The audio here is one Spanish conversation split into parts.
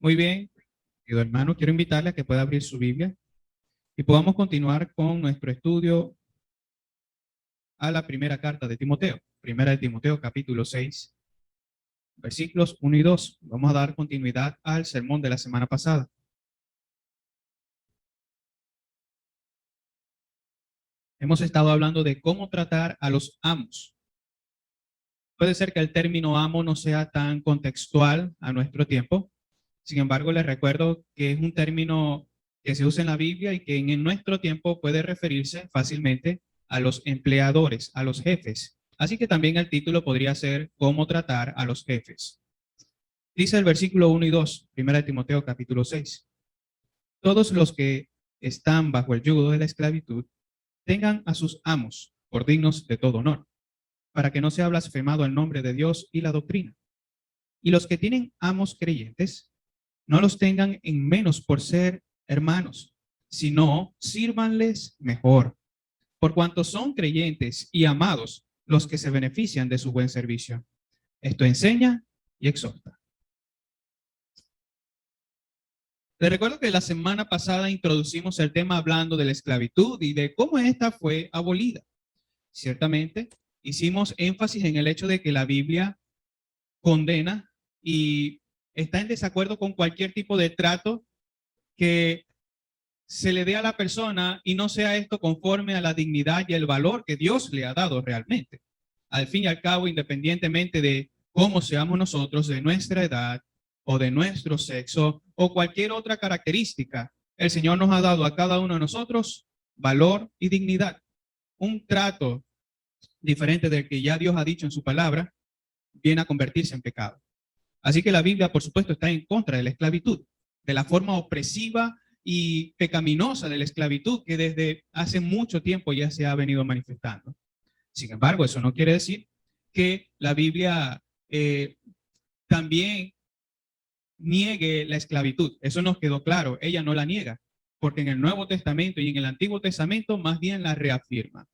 Muy bien, querido hermano, quiero invitarle a que pueda abrir su Biblia y podamos continuar con nuestro estudio a la primera carta de Timoteo, primera de Timoteo, capítulo 6, versículos 1 y 2. Vamos a dar continuidad al sermón de la semana pasada. Hemos estado hablando de cómo tratar a los amos. Puede ser que el término amo no sea tan contextual a nuestro tiempo. Sin embargo, les recuerdo que es un término que se usa en la Biblia y que en nuestro tiempo puede referirse fácilmente a los empleadores, a los jefes. Así que también el título podría ser cómo tratar a los jefes. Dice el versículo 1 y 2, 1 Timoteo capítulo 6. Todos los que están bajo el yugo de la esclavitud tengan a sus amos por dignos de todo honor, para que no sea blasfemado el nombre de Dios y la doctrina. Y los que tienen amos creyentes, no los tengan en menos por ser hermanos, sino sírvanles mejor, por cuanto son creyentes y amados los que se benefician de su buen servicio. Esto enseña y exhorta. Les recuerdo que la semana pasada introducimos el tema hablando de la esclavitud y de cómo esta fue abolida. Ciertamente, hicimos énfasis en el hecho de que la Biblia condena y está en desacuerdo con cualquier tipo de trato que se le dé a la persona y no sea esto conforme a la dignidad y el valor que Dios le ha dado realmente. Al fin y al cabo, independientemente de cómo seamos nosotros, de nuestra edad o de nuestro sexo o cualquier otra característica, el Señor nos ha dado a cada uno de nosotros valor y dignidad. Un trato diferente del que ya Dios ha dicho en su palabra viene a convertirse en pecado. Así que la Biblia, por supuesto, está en contra de la esclavitud, de la forma opresiva y pecaminosa de la esclavitud que desde hace mucho tiempo ya se ha venido manifestando. Sin embargo, eso no quiere decir que la Biblia también niegue la esclavitud. Eso nos quedó claro. Ella no la niega, porque en el Nuevo Testamento y en el Antiguo Testamento más bien la reafirma.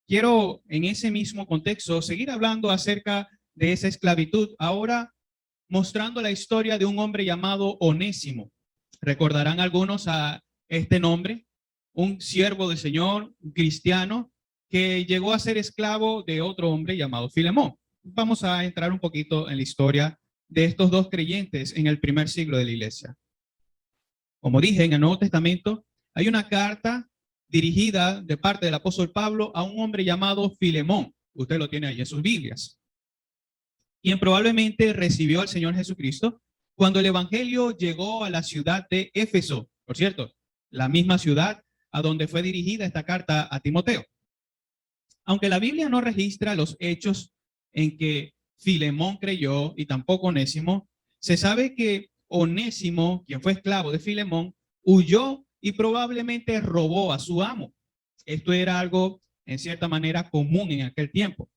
Quiero en ese mismo contexto seguir hablando acerca de esa esclavitud, ahora mostrando la historia de un hombre llamado Onésimo. Recordarán algunos a este nombre, un siervo del Señor, un cristiano, que llegó a ser esclavo de otro hombre llamado Filemón. Vamos a entrar un poquito en la historia de estos dos creyentes en el primer siglo de la iglesia. Como dije, en el Nuevo Testamento hay una carta dirigida de parte del apóstol Pablo a un hombre llamado Filemón. Usted lo tiene ahí en sus Biblias. Quien probablemente recibió al Señor Jesucristo cuando el evangelio llegó a la ciudad de Éfeso. Por cierto, la misma ciudad a donde fue dirigida esta carta a Timoteo. Aunque la Biblia no registra los hechos en que Filemón creyó y tampoco Onésimo, se sabe que Onésimo, quien fue esclavo de Filemón, huyó y probablemente robó a su amo. Esto era algo, en cierta manera, común en aquel tiempo.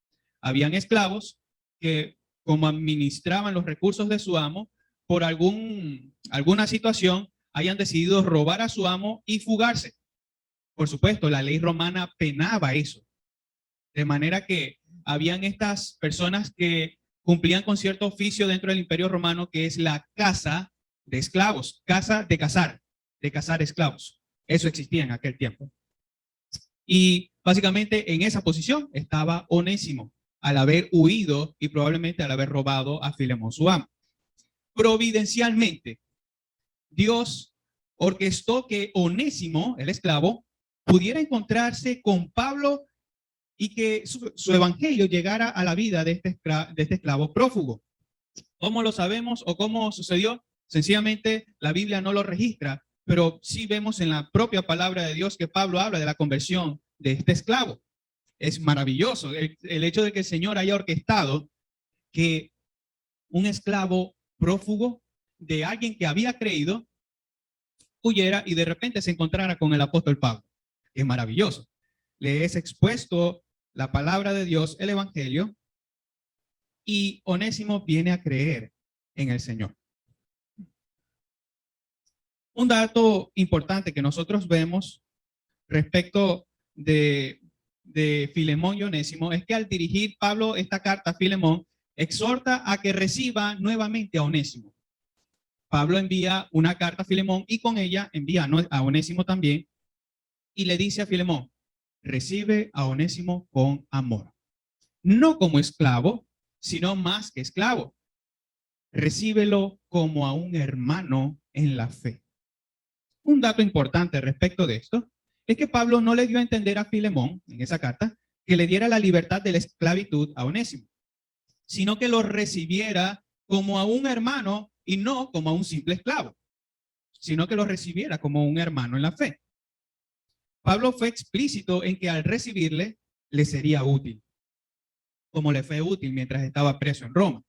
Habían esclavos que, como administraban los recursos de su amo, por alguna situación, hayan decidido robar a su amo y fugarse. Por supuesto, la ley romana penaba eso. De manera que habían estas personas que cumplían con cierto oficio dentro del Imperio Romano, que es la caza de esclavos, caza de cazar esclavos. Eso existía en aquel tiempo. Y básicamente en esa posición estaba Onésimo, al haber huido y probablemente al haber robado a Filemón su amo. Providencialmente, Dios orquestó que Onésimo, el esclavo, pudiera encontrarse con Pablo y que su evangelio llegara a la vida de este esclavo prófugo. ¿Cómo lo sabemos o cómo sucedió? Sencillamente la Biblia no lo registra, pero sí vemos en la propia palabra de Dios que Pablo habla de la conversión de este esclavo. Es maravilloso el hecho de que el Señor haya orquestado que un esclavo prófugo de alguien que había creído huyera y de repente se encontrara con el apóstol Pablo. Es maravilloso. Le es expuesto la palabra de Dios, el evangelio, y Onésimo viene a creer en el Señor. Un dato importante que nosotros vemos respecto de Filemón y Onésimo es que al dirigir Pablo esta carta a Filemón, exhorta a que reciba nuevamente a Onésimo. Pablo envía una carta a Filemón y con ella envía a Onésimo también y le dice a Filemón, recibe a Onésimo con amor, no como esclavo, sino más que esclavo. Recíbelo como a un hermano en la fe. Un dato importante respecto de esto es que Pablo no le dio a entender a Filemón en esa carta que le diera la libertad de la esclavitud a Onésimo, sino que lo recibiera como a un hermano y no como a un simple esclavo, sino que lo recibiera como un hermano en la fe. Pablo fue explícito en que al recibirle le sería útil, como le fue útil mientras estaba preso en Roma.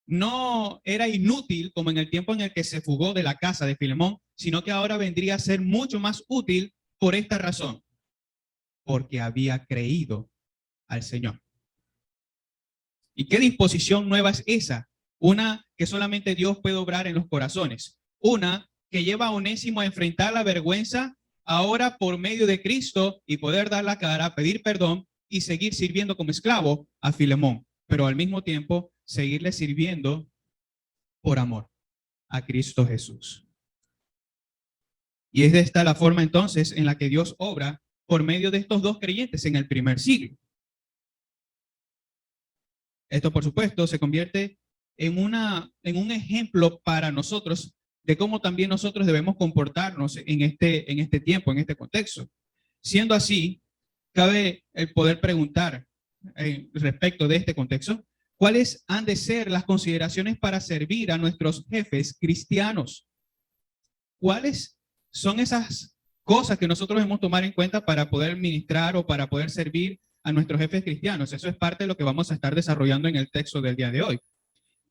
No era inútil como en el tiempo en el que se fugó de la casa de Filemón, sino que ahora vendría a ser mucho más útil por esta razón, porque había creído al Señor. ¿Y qué disposición nueva es esa? Una que solamente Dios puede obrar en los corazones. Una que lleva a Onésimo a enfrentar la vergüenza ahora por medio de Cristo y poder dar la cara, pedir perdón y seguir sirviendo como esclavo a Filemón, pero al mismo tiempo seguirle sirviendo por amor a Cristo Jesús. Y es de esta la forma entonces en la que Dios obra por medio de estos dos creyentes en el primer siglo. Esto, por supuesto, se convierte en un ejemplo para nosotros de cómo también nosotros debemos comportarnos en este tiempo, en este contexto. Siendo así, cabe el poder preguntar respecto de este contexto, ¿cuáles han de ser las consideraciones para servir a nuestros jefes cristianos? ¿Cuáles son esas cosas que nosotros debemos tomar en cuenta para poder ministrar o para poder servir a nuestros jefes cristianos? Eso es parte de lo que vamos a estar desarrollando en el texto del día de hoy.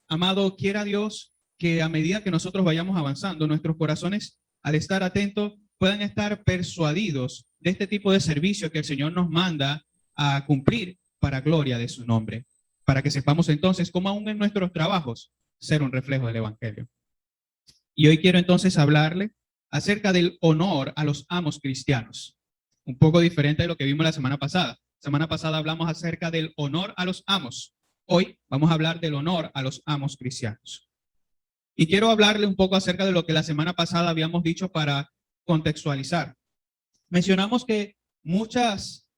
Amado, quiera Dios que a medida que nosotros vayamos avanzando, nuestros corazones, al estar atentos, puedan estar persuadidos de este tipo de servicio que el Señor nos manda a cumplir para gloria de su nombre, para que sepamos entonces cómo aún en nuestros trabajos ser un reflejo del Evangelio. Y hoy quiero entonces hablarle acerca del honor a los amos cristianos, un poco diferente de lo que vimos la semana pasada. La semana pasada hablamos acerca del honor a los amos. Hoy vamos a hablar del honor a los amos cristianos. Y quiero hablarle un poco acerca de lo que la semana pasada habíamos dicho para contextualizar. Mencionamos que muchas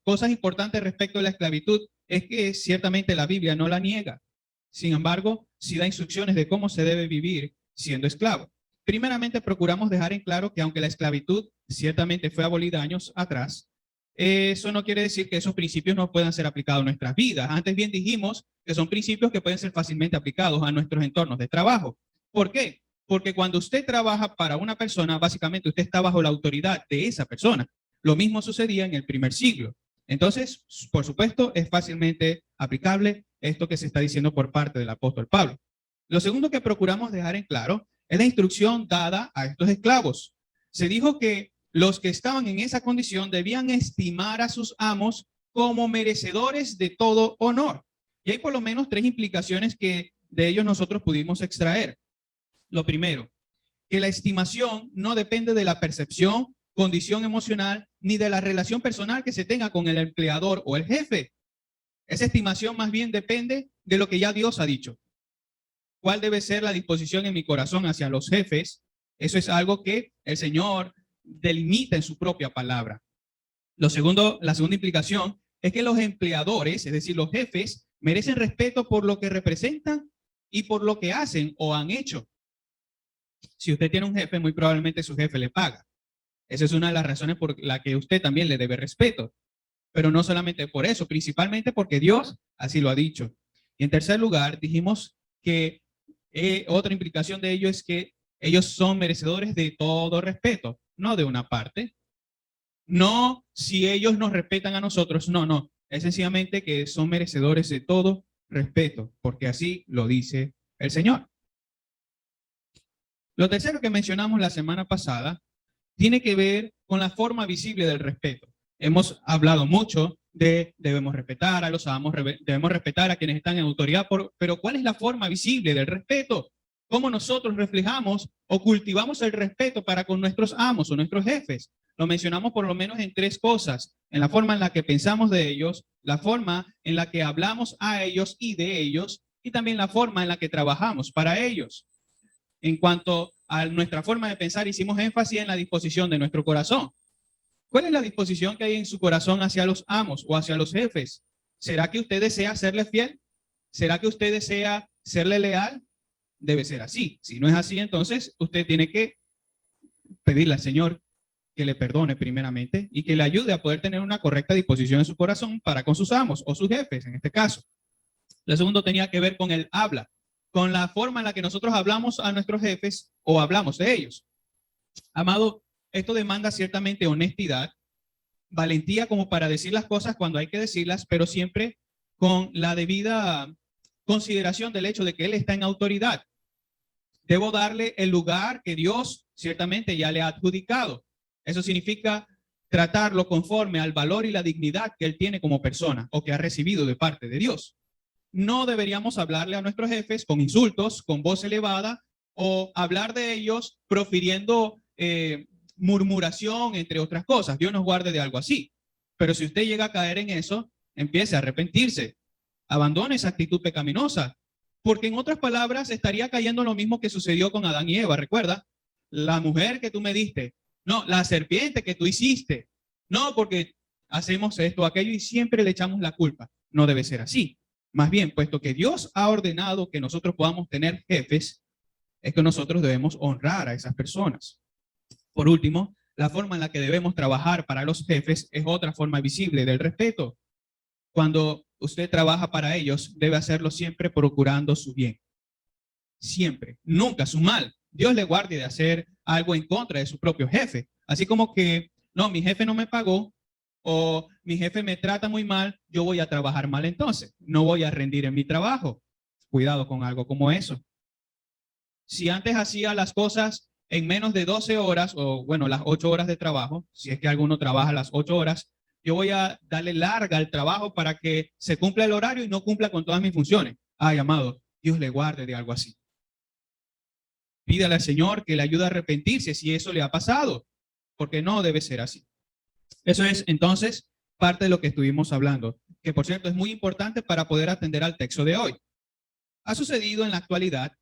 cosas importantes respecto a la esclavitud es que ciertamente la Biblia no la niega. Sin embargo, sí da instrucciones de cómo se debe vivir siendo esclavo. Primeramente, procuramos dejar en claro que aunque la esclavitud ciertamente fue abolida años atrás, eso no quiere decir que esos principios no puedan ser aplicados a nuestras vidas. Antes bien dijimos que son principios que pueden ser fácilmente aplicados a nuestros entornos de trabajo. ¿Por qué? Porque cuando usted trabaja para una persona, básicamente usted está bajo la autoridad de esa persona. Lo mismo sucedía en el primer siglo. Entonces, por supuesto, es fácilmente aplicable esto que se está diciendo por parte del apóstol Pablo. Lo segundo que procuramos dejar en claro es la instrucción dada a estos esclavos. Se dijo que los que estaban en esa condición debían estimar a sus amos como merecedores de todo honor. Y hay por lo menos tres implicaciones que de ellos nosotros pudimos extraer. Lo primero, que la estimación no depende de la percepción, condición emocional, ni de la relación personal que se tenga con el empleador o el jefe. Esa estimación más bien depende de lo que ya Dios ha dicho. ¿Cuál debe ser la disposición en mi corazón hacia los jefes? Eso es algo que el Señor delimita en su propia palabra. La segunda implicación es que los empleadores, es decir, los jefes, merecen respeto por lo que representan y por lo que hacen o han hecho. Si usted tiene un jefe, muy probablemente su jefe le paga. Esa es una de las razones por la que usted también le debe respeto. Pero no solamente por eso, principalmente porque Dios así lo ha dicho. Y en tercer lugar, dijimos que otra implicación de ello es que ellos son merecedores de todo respeto, no de una parte. No si ellos nos respetan a nosotros, no. Es sencillamente que son merecedores de todo respeto, porque así lo dice el Señor. Lo tercero que mencionamos la semana pasada tiene que ver con la forma visible del respeto. Hemos hablado mucho de debemos respetar a los amos, debemos respetar a quienes están en autoridad, pero ¿cuál es la forma visible del respeto? ¿Cómo nosotros reflejamos o cultivamos el respeto para con nuestros amos o nuestros jefes? Lo mencionamos por lo menos en tres cosas: en la forma en la que pensamos de ellos, la forma en la que hablamos a ellos y de ellos, y también la forma en la que trabajamos para ellos. en cuanto a nuestra forma de pensar, hicimos énfasis en la disposición de nuestro corazón. ¿Cuál es la disposición que hay en su corazón hacia los amos o hacia los jefes? ¿Será que usted desea serle fiel? ¿Será que usted desea serle leal? Debe ser así. Si no es así, entonces usted tiene que pedirle al Señor que le perdone primeramente y que le ayude a poder tener una correcta disposición en su corazón para con sus amos o sus jefes, en este caso. La segunda tenía que ver con el habla, con la forma en la que nosotros hablamos a nuestros jefes o hablamos de ellos. Amado, esto demanda ciertamente honestidad, valentía como para decir las cosas cuando hay que decirlas, pero siempre con la debida consideración del hecho de que él está en autoridad. Debo darle el lugar que Dios ciertamente ya le ha adjudicado. Eso significa tratarlo conforme al valor y la dignidad que él tiene como persona o que ha recibido de parte de Dios. No deberíamos hablarle a nuestros jefes con insultos, con voz elevada o hablar de ellos profiriendo murmuración, entre otras cosas. Dios nos guarde de algo así. Pero si usted llega a caer en eso, empiece a arrepentirse. Abandone esa actitud pecaminosa. Porque en otras palabras, estaría cayendo lo mismo que sucedió con Adán y Eva. Recuerda, la mujer que tú me diste, no, la serpiente que tú hiciste, no, porque hacemos esto, aquello y siempre le echamos la culpa. No debe ser así. Más bien, puesto que Dios ha ordenado que nosotros podamos tener jefes, es que nosotros debemos honrar a esas personas. Por último, la forma en la que debemos trabajar para los jefes es otra forma visible del respeto. Cuando usted trabaja para ellos, debe hacerlo siempre procurando su bien. Siempre, nunca su mal. Dios le guarde de hacer algo en contra de su propio jefe. Así como que, no, mi jefe no me pagó o mi jefe me trata muy mal, yo voy a trabajar mal entonces. No voy a rendir en mi trabajo. Cuidado con algo como eso. Si antes hacía las cosas en menos de 12 horas o, bueno, las 8 horas de trabajo, si es que alguno trabaja las 8 horas, yo voy a darle larga al trabajo para que se cumpla el horario y no cumpla con todas mis funciones. Ay, amado, Dios le guarde de algo así. Pídale al Señor que le ayude a arrepentirse si eso le ha pasado, porque no debe ser así. Eso es entonces parte de lo que estuvimos hablando, que por cierto es muy importante para poder atender al texto de hoy. Ha sucedido en la actualidad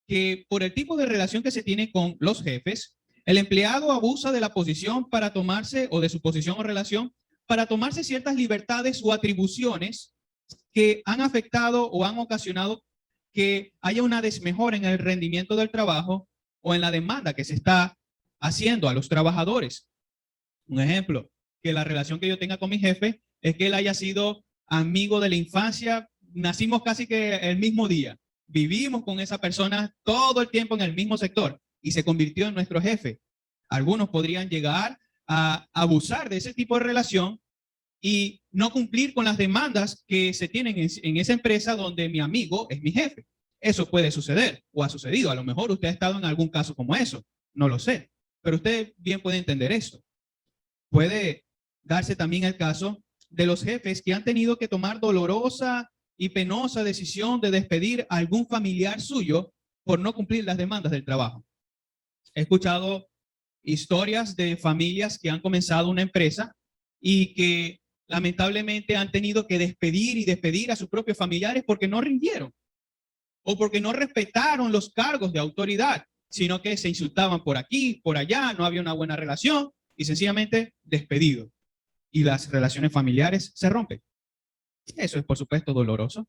que por el tipo de relación que se tiene con los jefes, el empleado abusa de la posición para tomarse, o de su posición o relación, para tomarse ciertas libertades o atribuciones que han afectado o han ocasionado que haya una desmejora en el rendimiento del trabajo o en la demanda que se está haciendo a los trabajadores. Un ejemplo, que la relación que yo tenga con mi jefe es que él haya sido amigo de la infancia, nacimos casi que el mismo día, vivimos con esa persona todo el tiempo en el mismo sector y se convirtió en nuestro jefe. Algunos podrían llegar a abusar de ese tipo de relación y no cumplir con las demandas que se tienen en esa empresa donde mi amigo es mi jefe. Eso puede suceder o ha sucedido. A lo mejor usted ha estado en algún caso como eso, no lo sé, pero usted bien puede entender eso. Puede darse también el caso de los jefes que han tenido que tomar dolorosa y penosa decisión de despedir a algún familiar suyo por no cumplir las demandas del trabajo. He escuchado historias de familias que han comenzado una empresa y que lamentablemente han tenido que despedir y despedir a sus propios familiares porque no rindieron o porque no respetaron los cargos de autoridad, sino que se insultaban por aquí, por allá, no había una buena relación y sencillamente despedido. Y las relaciones familiares se rompen. Eso es, por supuesto, doloroso.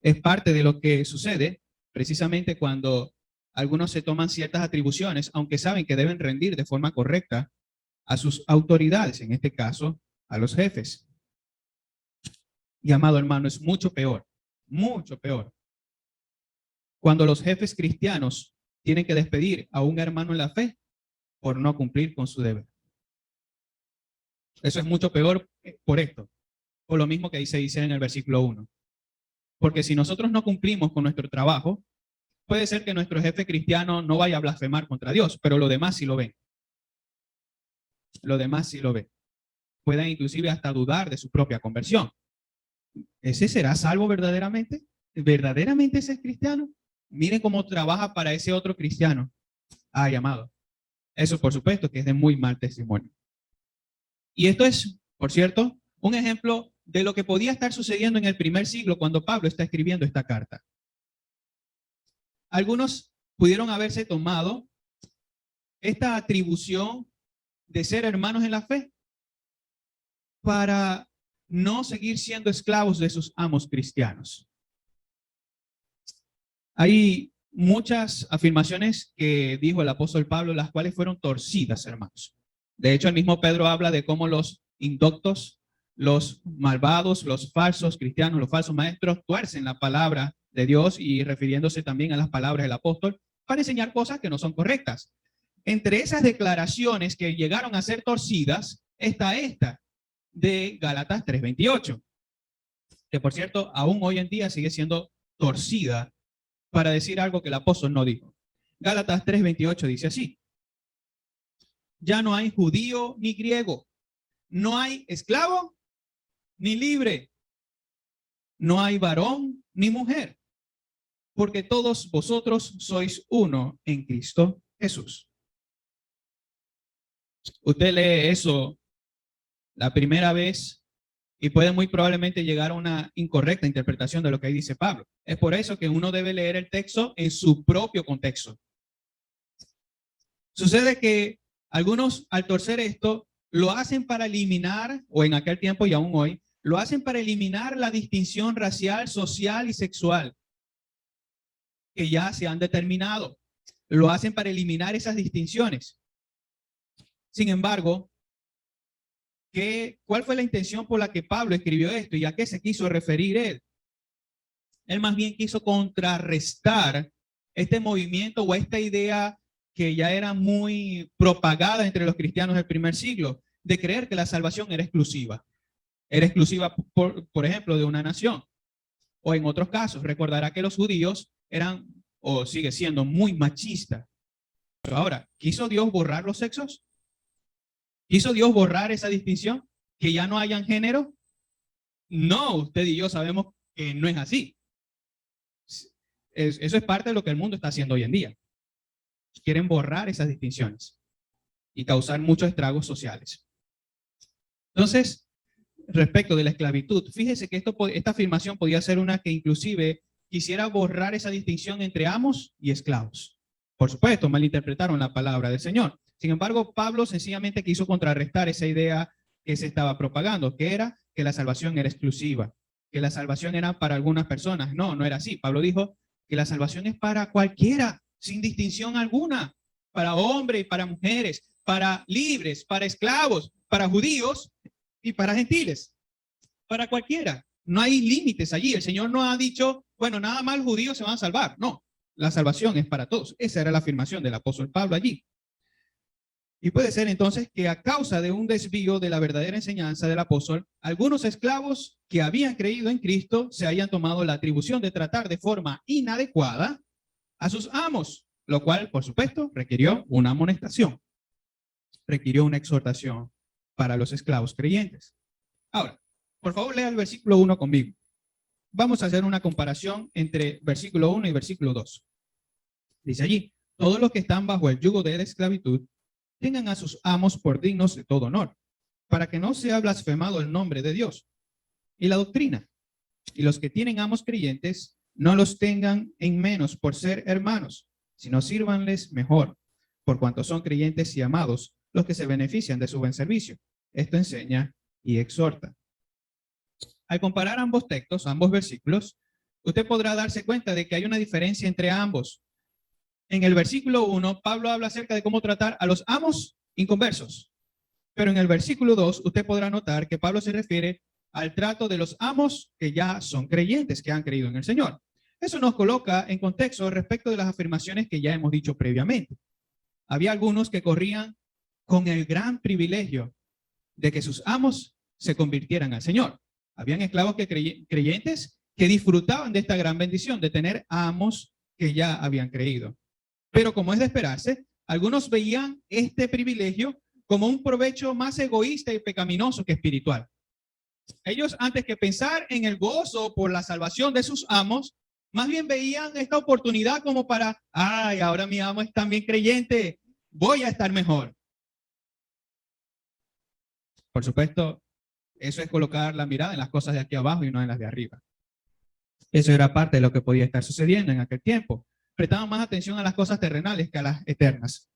Es parte de lo que sucede precisamente cuando algunos se toman ciertas atribuciones, aunque saben que deben rendir de forma correcta a sus autoridades, en este caso, a los jefes. Y amado hermano, es mucho peor, cuando los jefes cristianos tienen que despedir a un hermano en la fe por no cumplir con su deber. Eso es mucho peor por esto, por lo mismo que dice en el versículo 1. Porque si nosotros no cumplimos con nuestro trabajo, puede ser que nuestro jefe cristiano no vaya a blasfemar contra Dios, pero lo demás sí lo ven. Lo demás sí lo ven. Pueden inclusive hasta dudar de su propia conversión. ¿Ese será salvo verdaderamente? ¿Verdaderamente ese es cristiano? Miren cómo trabaja para ese otro cristiano. Ay, amado. Eso, por supuesto, que es de muy mal testimonio. Y esto es, por cierto, un ejemplo de lo que podía estar sucediendo en el primer siglo cuando Pablo está escribiendo esta carta. algunos pudieron haberse tomado esta atribución de ser hermanos en la fe para no seguir siendo esclavos de sus amos cristianos. Hay muchas afirmaciones que dijo el apóstol Pablo, las cuales fueron torcidas, hermanos. De hecho, el mismo Pedro habla de cómo los indoctos, los malvados, los falsos cristianos, los falsos maestros tuercen la palabra de Dios y refiriéndose también a las palabras del apóstol para enseñar cosas que no son correctas. Entre esas declaraciones que llegaron a ser torcidas está esta de Gálatas 3:28, que por cierto, aún hoy en día sigue siendo torcida para decir algo que el apóstol no dijo. Gálatas 3:28 dice así: ya no hay judío ni griego, no hay esclavo ni libre, no hay varón ni mujer, porque todos vosotros sois uno en Cristo Jesús. Usted lee eso la primera vez y puede muy probablemente llegar a una incorrecta interpretación de lo que ahí dice Pablo. Es por eso que uno debe leer el texto en su propio contexto. Sucede que algunos, al torcer esto, lo hacen para eliminar, o en aquel tiempo y aún hoy, lo hacen para eliminar la distinción racial, social y sexual que ya se han determinado. Lo hacen para eliminar esas distinciones. Sin embargo, ¿cuál fue la intención por la que Pablo escribió esto y a qué se quiso referir él? Él más bien quiso contrarrestar este movimiento o esta idea que ya era muy propagada entre los cristianos del primer siglo, de creer que la salvación era exclusiva. Era exclusiva, por ejemplo, de una nación. O en otros casos, recordará que los judíos eran, o sigue siendo, muy machistas. Pero ahora, ¿quiso Dios borrar los sexos? ¿Quiso Dios borrar esa distinción? ¿Que ya no hayan género? No, usted y yo sabemos que no es así. Eso es parte de lo que el mundo está haciendo hoy en día. Quieren borrar esas distinciones y causar muchos estragos sociales. Entonces, respecto de la esclavitud, fíjese que esta afirmación podía ser una que inclusive quisiera borrar esa distinción entre amos y esclavos. Por supuesto, malinterpretaron la palabra del Señor. Sin embargo, Pablo sencillamente quiso contrarrestar esa idea que se estaba propagando, que era que la salvación era exclusiva, que la salvación era para algunas personas. No, no era así. Pablo dijo que la salvación es para cualquiera, sin distinción alguna, para hombres y para mujeres, para libres, para esclavos, para judíos y para gentiles, para cualquiera. No hay límites allí. El Señor no ha dicho, bueno, nada más los judíos se van a salvar. No, la salvación es para todos. Esa era la afirmación del apóstol Pablo allí. Y puede ser entonces que a causa de un desvío de la verdadera enseñanza del apóstol, algunos esclavos que habían creído en Cristo se hayan tomado la atribución de tratar de forma inadecuada a sus amos, lo cual, por supuesto, requirió una amonestación, requirió una exhortación para los esclavos creyentes. Ahora, por favor, lea el versículo 1 conmigo. Vamos a hacer una comparación entre versículo 1 y versículo 2. Dice allí: todos los que están bajo el yugo de la esclavitud tengan a sus amos por dignos de todo honor, para que no sea blasfemado el nombre de Dios y la doctrina. Y los que tienen amos creyentes, no los tengan en menos por ser hermanos, sino sírvanles mejor, por cuanto son creyentes y amados los que se benefician de su buen servicio. Esto enseña y exhorta. Al comparar ambos textos, ambos versículos, usted podrá darse cuenta de que hay una diferencia entre ambos. En el versículo 1, Pablo habla acerca de cómo tratar a los amos inconversos. Pero en el versículo 2, usted podrá notar que Pablo se refiere al trato de los amos que ya son creyentes, que han creído en el Señor. Eso nos coloca en contexto respecto de las afirmaciones que ya hemos dicho previamente. Había algunos que corrían con el gran privilegio de que sus amos se convirtieran al Señor. Habían esclavos creyentes que disfrutaban de esta gran bendición de tener amos que ya habían creído. Pero como es de esperarse, algunos veían este privilegio como un provecho más egoísta y pecaminoso que espiritual. Ellos, antes que pensar en el gozo por la salvación de sus amos, más bien veían esta oportunidad como para, ay, ahora mi amo es también creyente, voy a estar mejor. Por supuesto, eso es colocar la mirada en las cosas de aquí abajo y no en las de arriba. Eso era parte de lo que podía estar sucediendo en aquel tiempo. prestaban más atención a las cosas terrenales que a las eternas.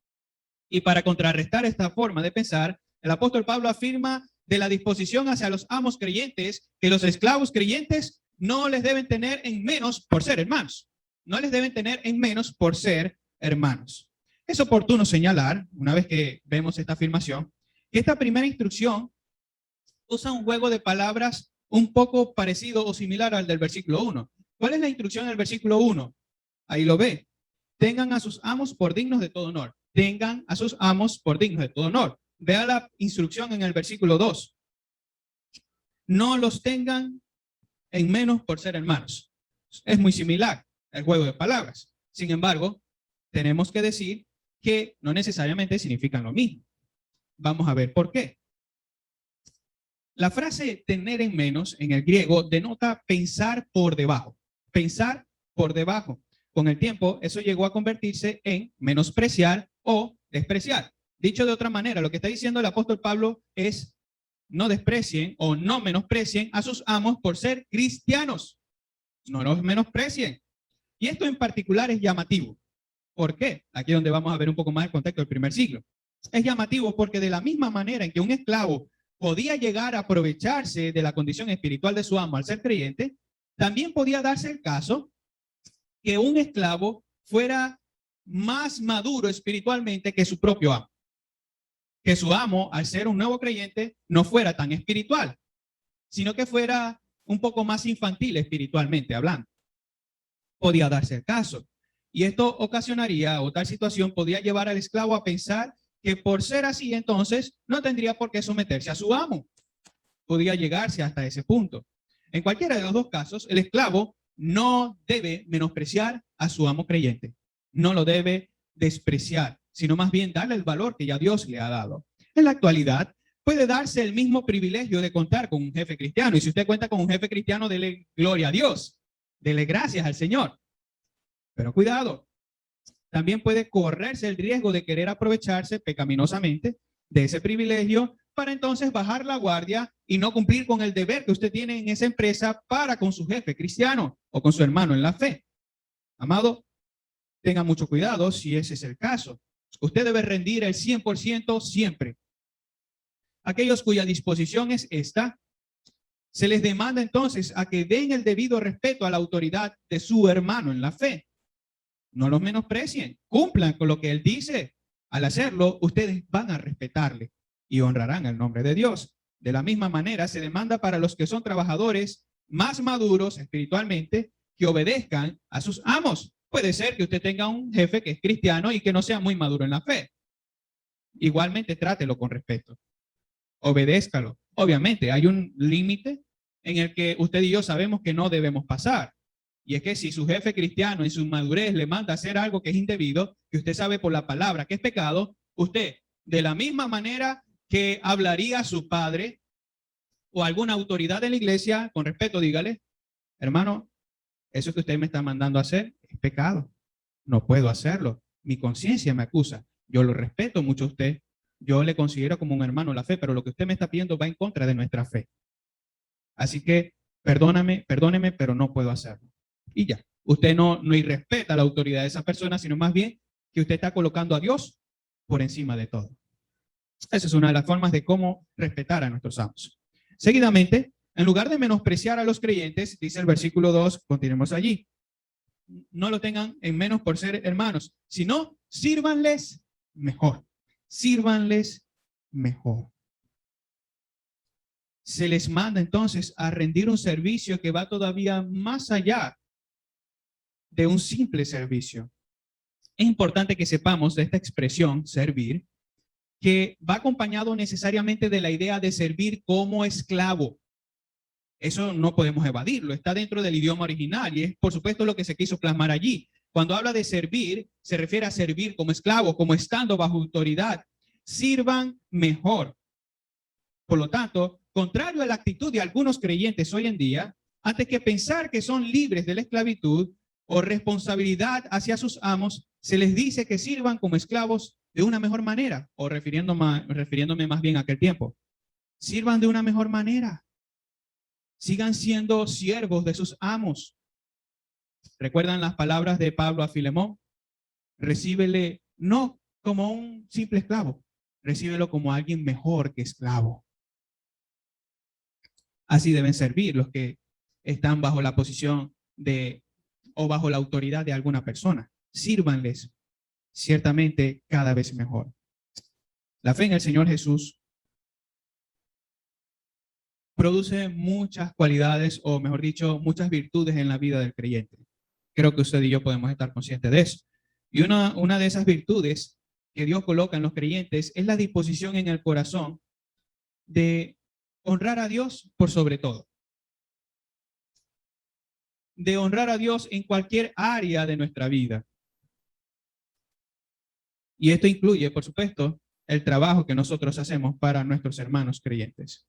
Y para contrarrestar esta forma de pensar, el apóstol Pablo afirma de la disposición hacia los amos creyentes que los esclavos creyentes no les deben tener en menos por ser hermanos. No les deben tener en menos por ser hermanos. Es oportuno señalar, una vez que vemos esta afirmación, que esta primera instrucción usa un juego de palabras un poco parecido o similar al del versículo 1. ¿Cuál es la instrucción del versículo 1? Ahí lo ve. Tengan a sus amos por dignos de todo honor. Tengan a sus amos por dignos de todo honor. Vea la instrucción en el versículo 2. No los tengan en menos por ser hermanos. Es muy similar el juego de palabras. Sin embargo, tenemos que decir que no necesariamente significan lo mismo. Vamos a ver por qué. La frase tener en menos en el griego denota pensar por debajo. Pensar por debajo. Con el tiempo, eso llegó a convertirse en menospreciar o despreciar. Dicho de otra manera, lo que está diciendo el apóstol Pablo es no desprecien o no menosprecien a sus amos por ser cristianos. No los menosprecien. Y esto en particular es llamativo. ¿Por qué? Aquí es donde vamos a ver un poco más el contexto del primer siglo. Es llamativo porque de la misma manera en que un esclavo podía llegar a aprovecharse de la condición espiritual de su amo al ser creyente, también podía darse el caso que un esclavo fuera más maduro espiritualmente que su propio amo. Que su amo, al ser un nuevo creyente, no fuera tan espiritual, sino que fuera un poco más infantil espiritualmente hablando. Podía darse el caso. Y esto ocasionaría, o tal situación podía llevar al esclavo a pensar que por ser así, entonces, no tendría por qué someterse a su amo. Podía llegarse hasta ese punto. En cualquiera de los dos casos, el esclavo no debe menospreciar a su amo creyente. No lo debe despreciar, sino más bien darle el valor que ya Dios le ha dado. En la actualidad, puede darse el mismo privilegio de contar con un jefe cristiano. Y si usted cuenta con un jefe cristiano, dele gloria a Dios. Dele gracias al Señor. Pero cuidado, también puede correrse el riesgo de querer aprovecharse pecaminosamente de ese privilegio para entonces bajar la guardia y no cumplir con el deber que usted tiene en esa empresa para con su jefe cristiano o con su hermano en la fe. Amado, tenga mucho cuidado si ese es el caso. Usted debe rendir el 100% siempre. Aquellos cuya disposición es esta, se les demanda entonces a que den el debido respeto a la autoridad de su hermano en la fe. No los menosprecien, cumplan con lo que él dice. Al hacerlo, ustedes van a respetarle y honrarán el nombre de Dios. De la misma manera, se demanda para los que son trabajadores más maduros espiritualmente que obedezcan a sus amos. Puede ser que usted tenga un jefe que es cristiano y que no sea muy maduro en la fe. Igualmente, trátelo con respeto. Obedézcalo. Obviamente, hay un límite en el que usted y yo sabemos que no debemos pasar. Y es que si su jefe cristiano en su madurez le manda a hacer algo que es indebido, que usted sabe por la palabra que es pecado, usted, de la misma manera que hablaría a su padre o alguna autoridad de la iglesia, con respeto, dígale, hermano, eso que usted me está mandando a hacer es pecado. No puedo hacerlo. Mi conciencia me acusa. Yo lo respeto mucho a usted. Yo le considero como un hermano la fe, pero lo que usted me está pidiendo va en contra de nuestra fe. Así que perdóname, perdóneme, pero no puedo hacerlo. Y ya, usted no irrespeta la autoridad de esa persona, sino más bien que usted está colocando a Dios por encima de todo. Esa es una de las formas de cómo respetar a nuestros amos. Seguidamente, en lugar de menospreciar a los creyentes, dice el versículo 2, continuemos allí. No lo tengan en menos por ser hermanos, sino sírvanles mejor. Sírvanles mejor. Se les manda entonces a rendir un servicio que va todavía más allá de un simple servicio. Es importante que sepamos de esta expresión, servir, que va acompañado necesariamente de la idea de servir como esclavo. Eso no podemos evadirlo, está dentro del idioma original y es por supuesto lo que se quiso plasmar allí. Cuando habla de servir, se refiere a servir como esclavo, como estando bajo autoridad. Sirvan mejor. Por lo tanto, contrario a la actitud de algunos creyentes hoy en día, antes que pensar que son libres de la esclavitud o responsabilidad hacia sus amos, se les dice que sirvan como esclavos de una mejor manera, o refiriéndome más bien a aquel tiempo. Sirvan de una mejor manera. Sigan siendo siervos de sus amos. ¿Recuerdan las palabras de Pablo a Filemón? Recíbele no como un simple esclavo, recíbelo como alguien mejor que esclavo. Así deben servir los que están bajo la posición de o bajo la autoridad de alguna persona. Sírvanles ciertamente cada vez mejor. La fe en el Señor Jesús produce muchas cualidades, o mejor dicho, muchas virtudes en la vida del creyente. Creo que usted y yo podemos estar conscientes de eso. Y una de esas virtudes que Dios coloca en los creyentes es la disposición en el corazón de honrar a Dios por sobre todo. De honrar a Dios en cualquier área de nuestra vida. Y esto incluye, por supuesto, el trabajo que nosotros hacemos para nuestros hermanos creyentes.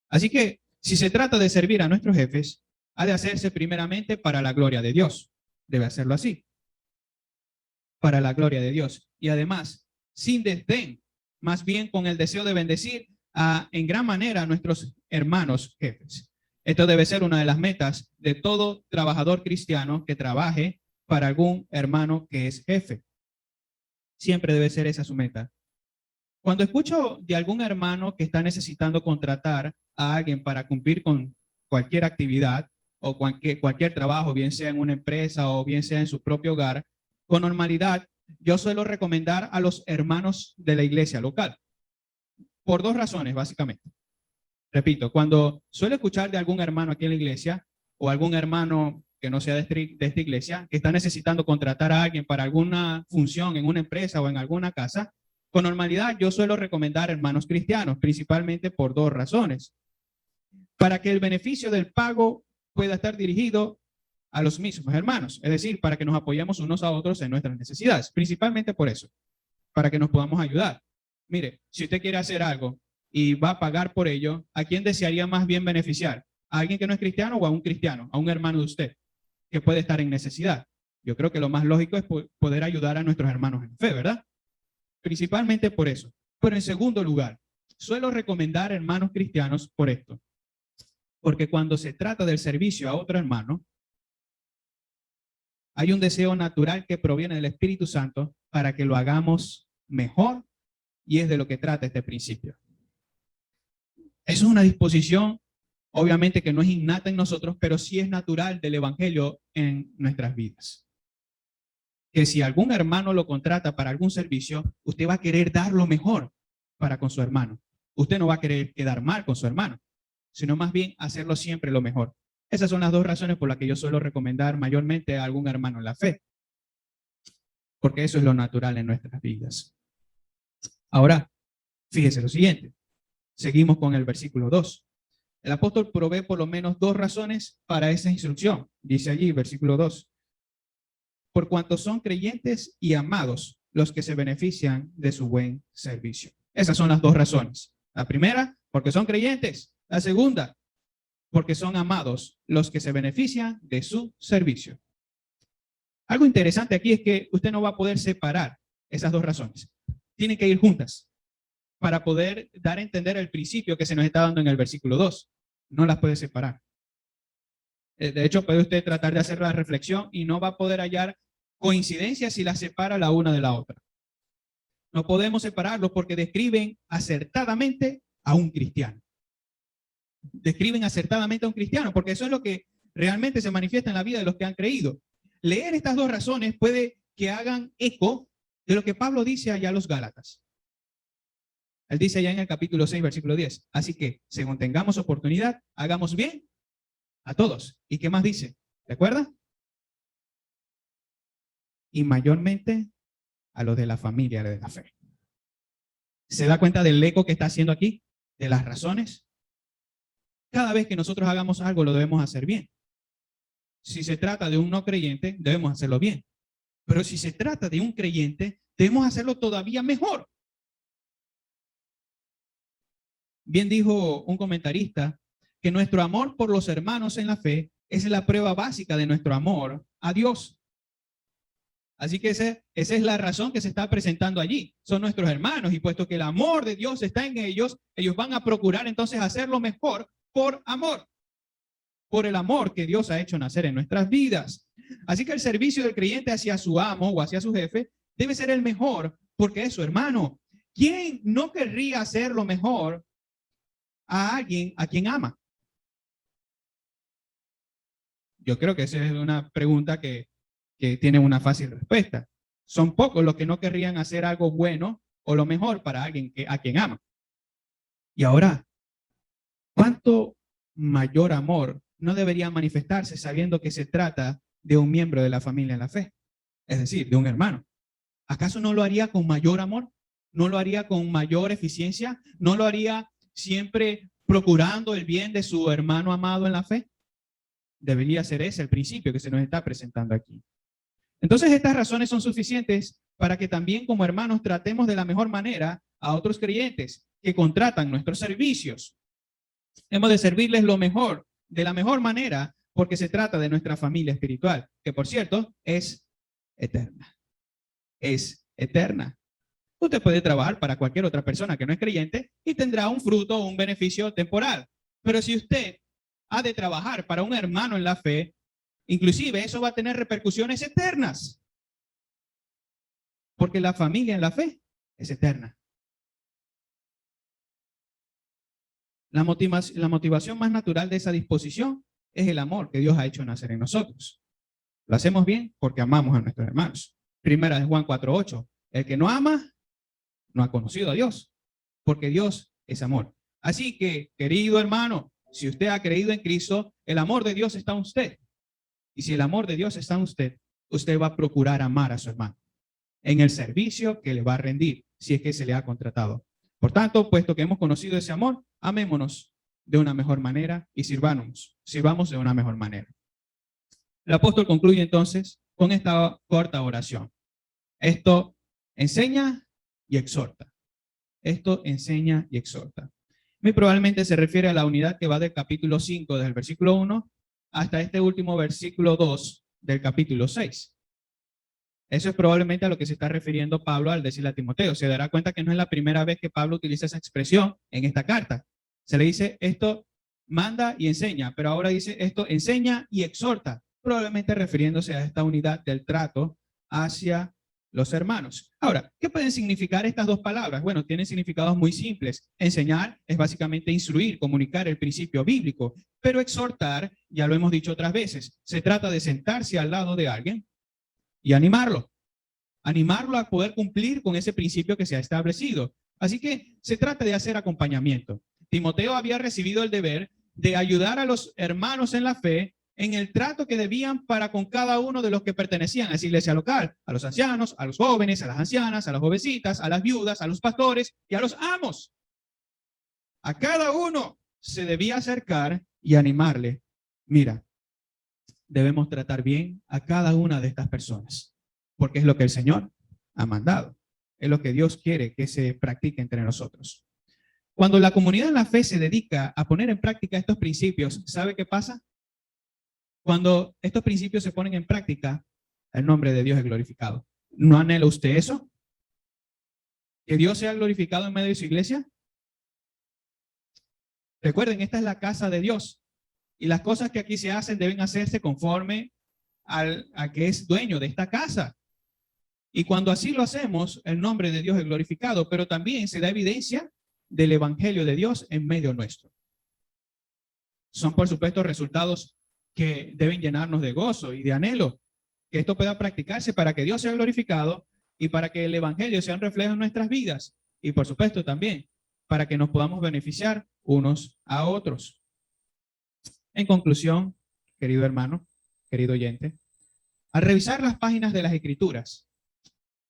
Así que, si se trata de servir a nuestros jefes, ha de hacerse primeramente para la gloria de Dios. Debe hacerlo así. Para la gloria de Dios. Y además, sin desdén, más bien con el deseo de bendecir en gran manera a nuestros hermanos jefes. Esto debe ser una de las metas de todo trabajador cristiano que trabaje para algún hermano que es jefe. Siempre debe ser esa su meta. Cuando escucho de algún hermano que está necesitando contratar a alguien para cumplir con cualquier actividad o cualquier trabajo, bien sea en una empresa o bien sea en su propio hogar, con normalidad yo suelo recomendar a los hermanos de la iglesia local. Por dos razones, básicamente. Repito, cuando suelo escuchar de algún hermano aquí en la iglesia o algún hermano que no sea de esta iglesia, que está necesitando contratar a alguien para alguna función en una empresa o en alguna casa, con normalidad yo suelo recomendar hermanos cristianos, principalmente por dos razones. Para que el beneficio del pago pueda estar dirigido a los mismos hermanos, es decir, para que nos apoyemos unos a otros en nuestras necesidades, principalmente por eso, para que nos podamos ayudar. Mire, si usted quiere hacer algo y va a pagar por ello, ¿a quién desearía más bien beneficiar? ¿A alguien que no es cristiano o a un cristiano, a un hermano de usted que puede estar en necesidad? Yo creo que lo más lógico es poder ayudar a nuestros hermanos en fe, ¿verdad? Principalmente por eso. Pero en segundo lugar, suelo recomendar hermanos cristianos por esto. Porque cuando se trata del servicio a otro hermano, hay un deseo natural que proviene del Espíritu Santo para que lo hagamos mejor, y es de lo que trata este principio. Es una disposición, obviamente que no es innata en nosotros, pero sí es natural del Evangelio en nuestras vidas. Que si algún hermano lo contrata para algún servicio, usted va a querer dar lo mejor para con su hermano. Usted no va a querer quedar mal con su hermano, sino más bien hacerlo siempre lo mejor. Esas son las dos razones por las que yo suelo recomendar mayormente a algún hermano en la fe. Porque eso es lo natural en nuestras vidas. Ahora, fíjese lo siguiente. Seguimos con el versículo 2. El apóstol provee por lo menos dos razones para esa instrucción. Dice allí, versículo 2. Por cuanto son creyentes y amados los que se benefician de su buen servicio. Esas son las dos razones. La primera, porque son creyentes. La segunda, porque son amados los que se benefician de su servicio. Algo interesante aquí es que usted no va a poder separar esas dos razones. Tienen que ir juntas para poder dar a entender el principio que se nos está dando en el versículo 2. No las puede separar. De hecho, puede usted tratar de hacer la reflexión y no va a poder hallar coincidencias si las separa la una de la otra. No podemos separarlos porque describen acertadamente a un cristiano. Describen acertadamente a un cristiano, porque eso es lo que realmente se manifiesta en la vida de los que han creído. Leer estas dos razones puede que hagan eco de lo que Pablo dice allá a los Gálatas. Él dice allá en el capítulo 6, versículo 10. Así que, según tengamos oportunidad, hagamos bien a todos. ¿Y qué más dice? ¿Recuerda? Y mayormente a los de la familia de la fe. ¿Se da cuenta del eco que está haciendo aquí? De las razones. Cada vez que nosotros hagamos algo, lo debemos hacer bien. Si se trata de un no creyente, debemos hacerlo bien. Pero si se trata de un creyente, debemos hacerlo todavía mejor. Bien dijo un comentarista que nuestro amor por los hermanos en la fe es la prueba básica de nuestro amor a Dios. Así que esa es la razón que se está presentando allí. Son nuestros hermanos, y puesto que el amor de Dios está en ellos, ellos van a procurar entonces hacerlo mejor por amor. por el amor que Dios ha hecho nacer en nuestras vidas. Así que el servicio del creyente hacia su amo o hacia su jefe debe ser el mejor porque es su hermano. ¿Quién no querría hacer lo mejor a alguien a quien ama? Yo creo que esa es una pregunta que tiene una fácil respuesta. Son pocos los que no querrían hacer algo bueno o lo mejor para alguien a quien ama. Y ahora, ¿cuánto mayor amor no debería manifestarse sabiendo que se trata de un miembro de la familia en la fe? Es decir, de un hermano. ¿Acaso no lo haría con mayor amor? ¿No lo haría con mayor eficiencia? ¿No lo haría siempre procurando el bien de su hermano amado en la fe? Debería ser ese el principio que se nos está presentando aquí. Entonces, estas razones son suficientes para que también como hermanos tratemos de la mejor manera a otros creyentes que contratan nuestros servicios. Hemos de servirles lo mejor, de la mejor manera, porque se trata de nuestra familia espiritual, que por cierto es eterna. Es eterna. Usted puede trabajar para cualquier otra persona que no es creyente y tendrá un fruto o un beneficio temporal. Pero si usted ha de trabajar para un hermano en la fe, inclusive eso va a tener repercusiones eternas. Porque la familia en la fe es eterna. La motivación más natural de esa disposición es el amor que Dios ha hecho nacer en nosotros. Lo hacemos bien porque amamos a nuestros hermanos. Primera de Juan 4:8. El que no ama, no ha conocido a Dios, porque Dios es amor. Así que, querido hermano, si usted ha creído en Cristo, el amor de Dios está en usted. Y si el amor de Dios está en usted, usted va a procurar amar a su hermano en el servicio que le va a rendir, si es que se le ha contratado. Por tanto, puesto que hemos conocido ese amor, amémonos de una mejor manera y sirvamos de una mejor manera. El apóstol concluye entonces con esta corta oración. Esto enseña y exhorta. Esto enseña y exhorta. Muy probablemente se refiere a la unidad que va del capítulo 5, desde el versículo 1 hasta este último versículo 2 del capítulo 6. Eso es probablemente a lo que se está refiriendo Pablo al decirle a Timoteo. Se dará cuenta que no es la primera vez que Pablo utiliza esa expresión en esta carta. Se le dice esto manda y enseña, pero ahora dice esto enseña y exhorta, probablemente refiriéndose a esta unidad del trato hacia los hermanos. Ahora, ¿qué pueden significar estas dos palabras? Bueno, tienen significados muy simples. Enseñar es básicamente instruir, comunicar el principio bíblico, pero exhortar, ya lo hemos dicho otras veces, se trata de sentarse al lado de alguien y animarlo a poder cumplir con ese principio que se ha establecido. Así que se trata de hacer acompañamiento. Timoteo había recibido el deber de ayudar a los hermanos en la fe en el trato que debían para con cada uno de los que pertenecían a esa iglesia local, a los ancianos, a los jóvenes, a las ancianas, a las jovencitas, a las viudas, a los pastores y a los amos. A cada uno se debía acercar y animarle. Mira, debemos tratar bien a cada una de estas personas, porque es lo que el Señor ha mandado. Es lo que Dios quiere que se practique entre nosotros. Cuando la comunidad en la fe se dedica a poner en práctica estos principios, ¿sabe qué pasa? Cuando estos principios se ponen en práctica, el nombre de Dios es glorificado. ¿No anhela usted eso? ¿Que Dios sea glorificado en medio de su iglesia? Recuerden, esta es la casa de Dios. Y las cosas que aquí se hacen deben hacerse conforme al que es dueño de esta casa. Y cuando así lo hacemos, el nombre de Dios es glorificado, pero también se da evidencia del evangelio de Dios en medio nuestro. Son, por supuesto, resultados que deben llenarnos de gozo y de anhelo, que esto pueda practicarse para que Dios sea glorificado y para que el evangelio sea un reflejo en nuestras vidas. Y, por supuesto, también para que nos podamos beneficiar unos a otros. En conclusión, querido hermano, querido oyente, al revisar las páginas de las Escrituras,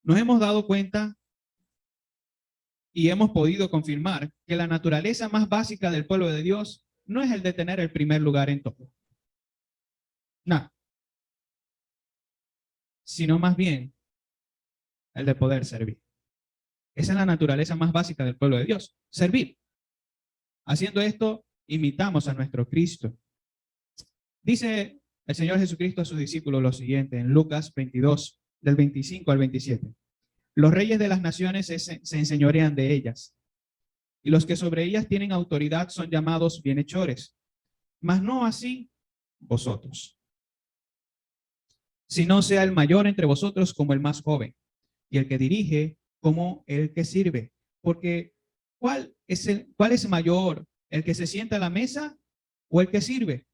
nos hemos dado cuenta y hemos podido confirmar que la naturaleza más básica del pueblo de Dios no es el de tener el primer lugar en todo. No. Sino más bien el de poder servir. Esa es la naturaleza más básica del pueblo de Dios, servir. Haciendo esto, imitamos a nuestro Cristo. Dice el Señor Jesucristo a sus discípulos lo siguiente en Lucas 22, del 25 al 27. Los reyes de las naciones se enseñorean de ellas, y los que sobre ellas tienen autoridad son llamados bienhechores. Mas no así vosotros. Si no sea el mayor entre vosotros como el más joven, y el que dirige como el que sirve. Porque ¿cuál es mayor? ¿El que se sienta a la mesa o el que sirve?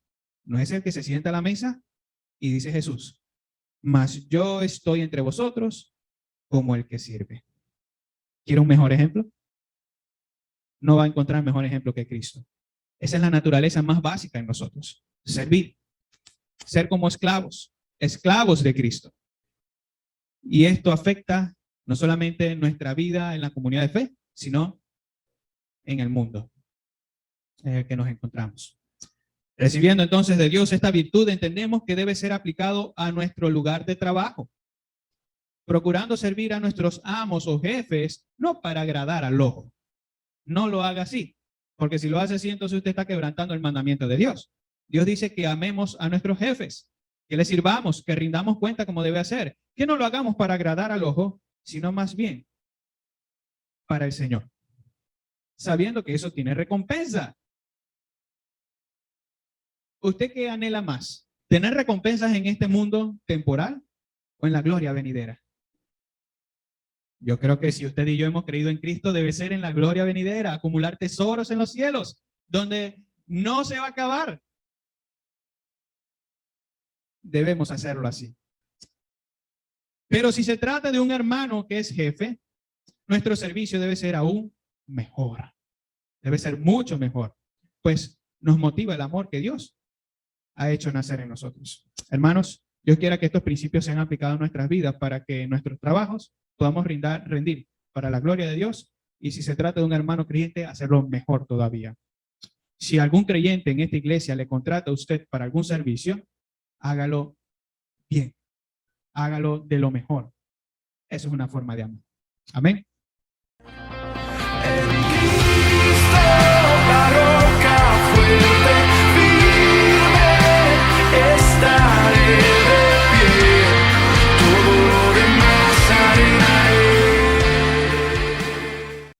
¿No es el que se sienta a la mesa? Y dice Jesús, mas yo estoy entre vosotros como el que sirve. ¿Quiere un mejor ejemplo? No va a encontrar mejor ejemplo que Cristo. Esa es la naturaleza más básica en nosotros. Servir. Ser como esclavos. Esclavos de Cristo. Y esto afecta no solamente nuestra vida en la comunidad de fe, sino en el mundo en el que nos encontramos. Recibiendo entonces de Dios esta virtud, entendemos que debe ser aplicado a nuestro lugar de trabajo, procurando servir a nuestros amos o jefes, no para agradar al ojo. No lo haga así, porque si lo hace así, entonces usted está quebrantando el mandamiento de Dios. Dios dice que amemos a nuestros jefes, que les sirvamos, que rindamos cuenta como debe hacer, que no lo hagamos para agradar al ojo, sino más bien para el Señor, sabiendo que eso tiene recompensa. ¿Usted qué anhela más? ¿Tener recompensas en este mundo temporal o en la gloria venidera? Yo creo que si usted y yo hemos creído en Cristo, debe ser en la gloria venidera, acumular tesoros en los cielos, donde no se va a acabar. Debemos hacerlo así. Pero si se trata de un hermano que es jefe, nuestro servicio debe ser aún mejor. Debe ser mucho mejor, pues nos motiva el amor que Dios ha hecho nacer en nosotros. Hermanos, Dios quiera que estos principios sean aplicados en nuestras vidas para que en nuestros trabajos podamos rendir para la gloria de Dios, y si se trata de un hermano creyente, hacerlo mejor todavía. Si algún creyente en esta iglesia le contrata a usted para algún servicio, hágalo bien, hágalo de lo mejor. Eso es una forma de amor. Amén.